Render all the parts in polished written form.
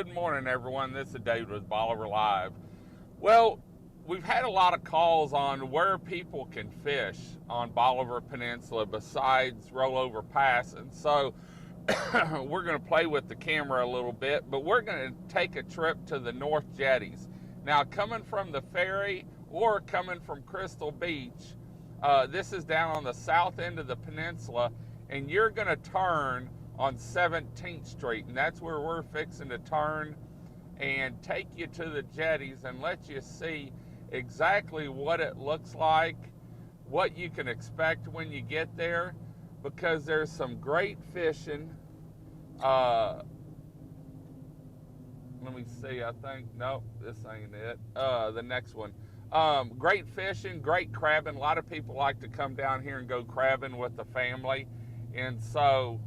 Good morning, everyone. This is David with Bolivar Live. Well, we've had a lot of calls on where people can fish on Bolivar Peninsula besides Rollover Pass, and so we're going to play with the camera a little bit, but we're going to take a trip to the North Jetties. Now, coming from the ferry or coming from Crystal Beach, this is down on the south end of the peninsula, and you're going to turn on 17th Street, and that's where we're fixing to turn and take you to the jetties and let you see exactly what it looks like, what you can expect when you get there, because there's some great fishing. Let me see, I think, nope, this ain't it. The next one. Great fishing, great crabbing. A lot of people like to come down here and go crabbing with the family, and so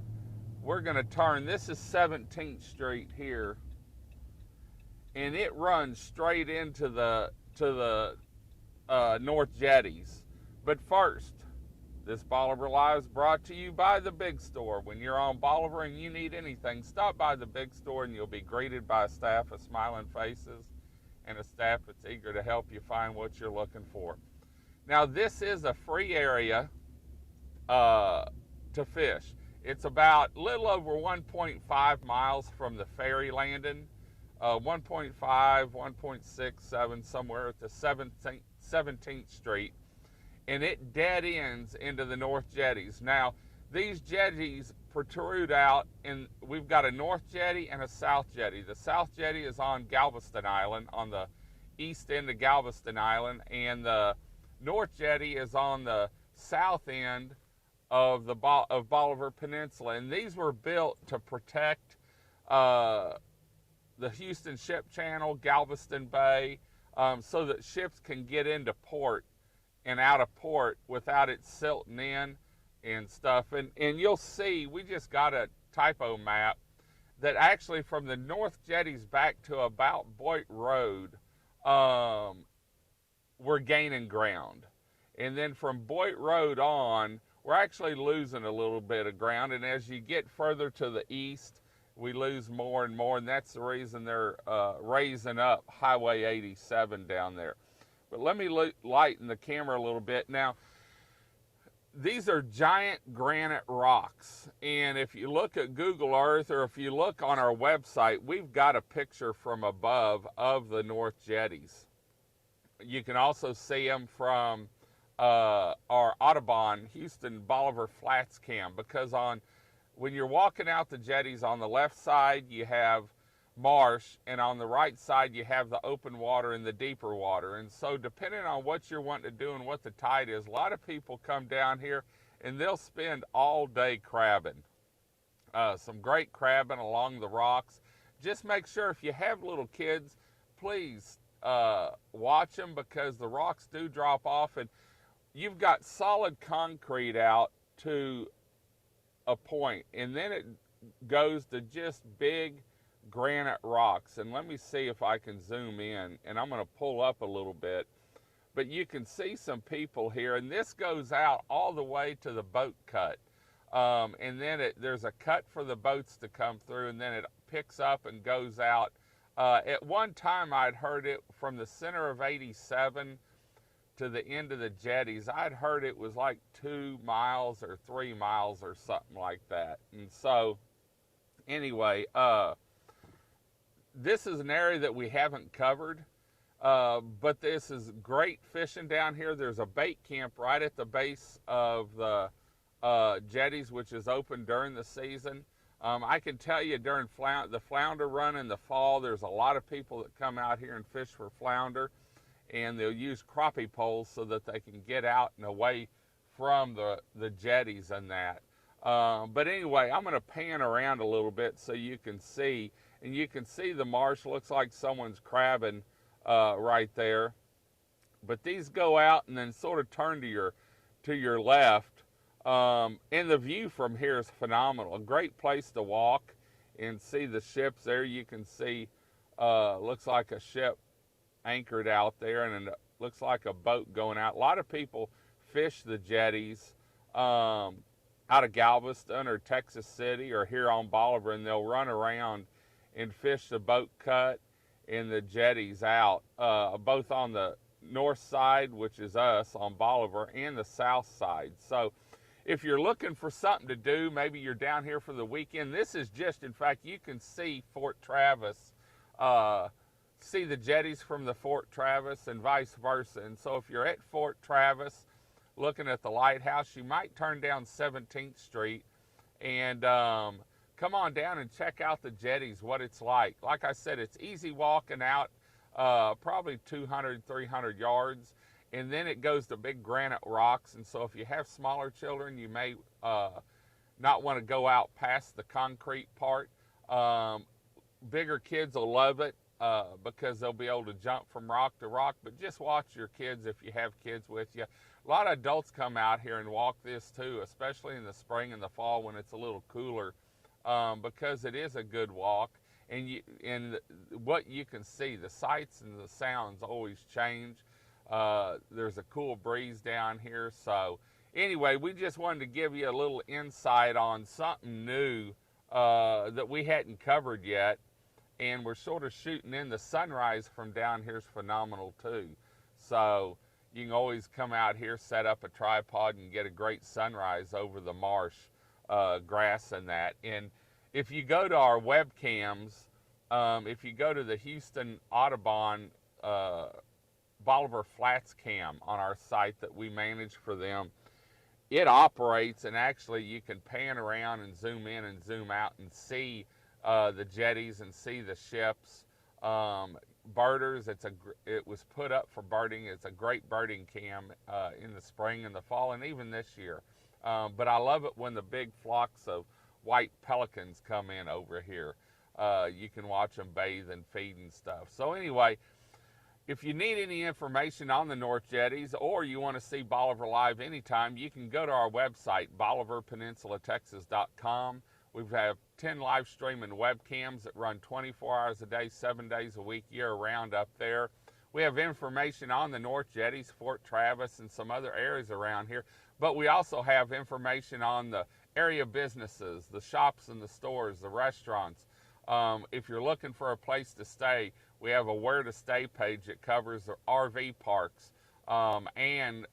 we're going to turn. This is 17th Street here, and it runs straight into the North Jetties. But first, this Bolivar Live is brought to you by the Big Store. When you're on Bolivar and you need anything, stop by the Big Store and you'll be greeted by a staff of smiling faces and a staff that's eager to help you find what you're looking for. Now, this is a free area to fish. It's about a little over 1.5 miles from the ferry landing, 1.5, 1.67, somewhere at the 17th Street, and it dead ends into the North Jetties. Now, these jetties protrude out, and we've got a North Jetty and a South Jetty. The South Jetty is on Galveston Island, on the east end of Galveston Island, and the North Jetty is on the south end of Bolivar Peninsula, and these were built to protect the Houston Ship Channel, Galveston Bay, so that ships can get into port and out of port without it silting in and stuff. And you'll see, we just got a typo map that actually from the North Jetties back to about Boyd Road, we're gaining ground. And then from Boyd Road on, we're actually losing a little bit of ground, and as you get further to the east, we lose more and more, and that's the reason they're raising up Highway 87 down there. But let me lighten the camera a little bit. Now, these are giant granite rocks, and if you look at Google Earth or if you look on our website, we've got a picture from above of the North Jetties. You can also see them from our Audubon Houston Bolivar Flats cam, because when you're walking out the jetties, on the left side you have marsh, and on the right side you have the open water and the deeper water. And so depending on what you're wanting to do and what the tide is, a lot of people come down here and they'll spend all day crabbing. Some great crabbing along the rocks. Just make sure if you have little kids, please watch them, because the rocks do drop off, and you've got solid concrete out to a point, and then it goes to just big granite rocks. And let me see if I can zoom in, and I'm going to pull up a little bit, but you can see some people here, and this goes out all the way to the boat cut, and then there's a cut for the boats to come through, and then it picks up and goes out. At one time I'd heard it from the center of 87 to the end of the jetties. I'd heard it was like 2 miles or 3 miles or something like that. And so anyway, this is an area that we haven't covered, but this is great fishing down here. There's a bait camp right at the base of the jetties, which is open during the season. I can tell you during the flounder run in the fall, there's a lot of people that come out here and fish for flounder, and they'll use crappie poles so that they can get out and away from the jetties and that. But anyway, I'm going to pan around a little bit so you can see, and you can see the marsh. Looks like someone's crabbing right there. But these go out and then sort of turn to your left, and the view from here is phenomenal. A great place to walk and see the ships there. You can see, looks like a ship anchored out there, and it looks like a boat going out. A lot of people fish the jetties out of Galveston or Texas City or here on Bolivar, and they'll run around and fish the boat cut and the jetties out, both on the north side, which is us on Bolivar, and the south side. So if you're looking for something to do, maybe you're down here for the weekend, this is just, in fact, you can see Fort Travis, see the jetties from the Fort Travis and vice versa. And so if you're at Fort Travis looking at the lighthouse, you might turn down 17th Street and come on down and check out the jetties, what it's like. Like I said, it's easy walking out, probably 200, 300 yards. And then it goes to big granite rocks. And so if you have smaller children, you may not want to go out past the concrete part. Bigger kids will love it because they'll be able to jump from rock to rock. But just watch your kids if you have kids with you. A lot of adults come out here and walk this too, especially in the spring and the fall when it's a little cooler, because it is a good walk. And what you can see, the sights and the sounds always change. There's a cool breeze down here. So anyway, we just wanted to give you a little insight on something new that we hadn't covered yet. And we're sort of shooting in. The sunrise from down here is phenomenal too. So you can always come out here, set up a tripod, and get a great sunrise over the marsh, grass and that. And if you go to our webcams, if you go to the Houston Audubon Bolivar Flats cam on our site that we manage for them, it operates, and actually you can pan around and zoom in and zoom out and see the jetties and see the ships. Birders, it was put up for birding. It's a great birding cam in the spring and the fall, and even this year. But I love it when the big flocks of white pelicans come in over here. You can watch them bathe and feed and stuff. So anyway, if you need any information on the North Jetties, or you want to see Bolivar live anytime, you can go to our website, BolivarPeninsulaTexas.com. We have 10 live streaming webcams that run 24 hours a day, 7 days a week, year-round up there. We have information on the North Jetties, Fort Travis, and some other areas around here. But we also have information on the area businesses, the shops and the stores, the restaurants. If you're looking for a place to stay, we have a where to stay page that covers the RV parks and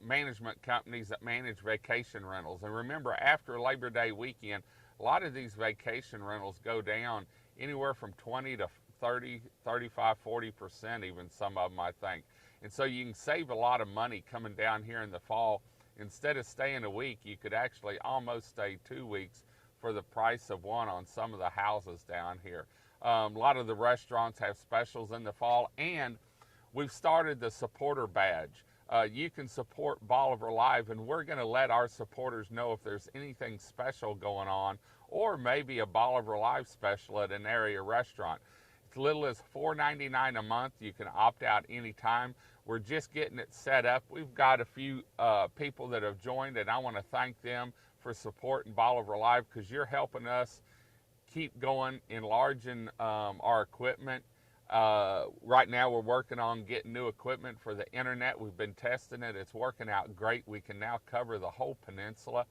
management companies that manage vacation rentals. And remember, after Labor Day weekend, a lot of these vacation rentals go down anywhere from 20 to 30, 35, 40%, even some of them, I think. And so you can save a lot of money coming down here in the fall. Instead of staying a week, you could actually almost stay 2 weeks for the price of one on some of the houses down here. A lot of the restaurants have specials in the fall, and we've started the supporter badge. You can support Bolivar Live, and we're going to let our supporters know if there's anything special going on, or maybe a Bolivar Live special at an area restaurant. As little as $4.99 a month. You can opt out anytime. We're just getting it set up. We've got a few people that have joined, and I want to thank them for supporting Bolivar Live, because you're helping us keep going, enlarging our equipment. Right now we're working on getting new equipment for the internet. We've been testing it. It's working out great. We can now cover the whole peninsula.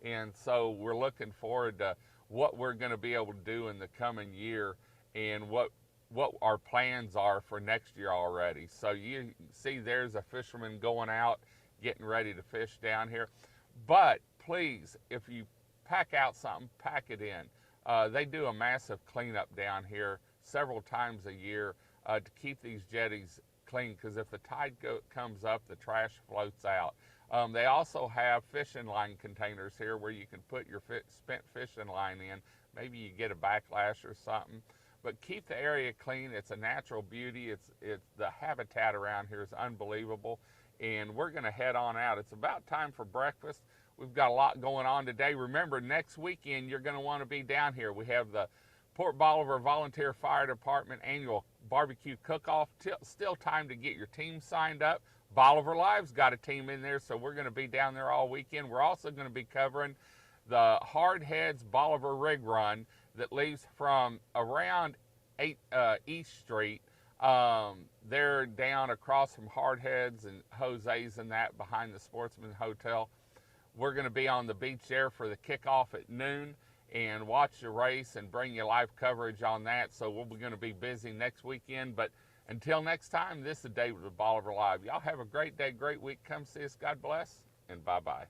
And so we're looking forward to what we're going to be able to do in the coming year, and what our plans are for next year already. So you see there's a fisherman going out, getting ready to fish down here. But please, if you pack out something, pack it in. They do a massive cleanup down here several times a year to keep these jetties clean, because if the tide comes up, the trash floats out. They also have fishing line containers here where you can put your spent fishing line in. Maybe you get a backlash or something. But keep the area clean. It's a natural beauty. It's the habitat around here is unbelievable. And we're going to head on out. It's about time for breakfast. We've got a lot going on today. Remember, next weekend you're going to want to be down here. We have the Port Bolivar Volunteer Fire Department annual barbecue cook-off. Still time to get your team signed up. Bolivar Live's got a team in there, so we're going to be down there all weekend. We're also going to be covering the Hardheads Bolivar Rig Run that leaves from around East Street. They're down across from Hardheads and Jose's and that behind the Sportsman Hotel. We're going to be on the beach there for the kickoff at noon. and watch the race and bring you live coverage on that. So we're going to be busy next weekend. But until next time, this is David with Bolivar Live. Y'all have a great day, great week. Come see us. God bless, and bye-bye.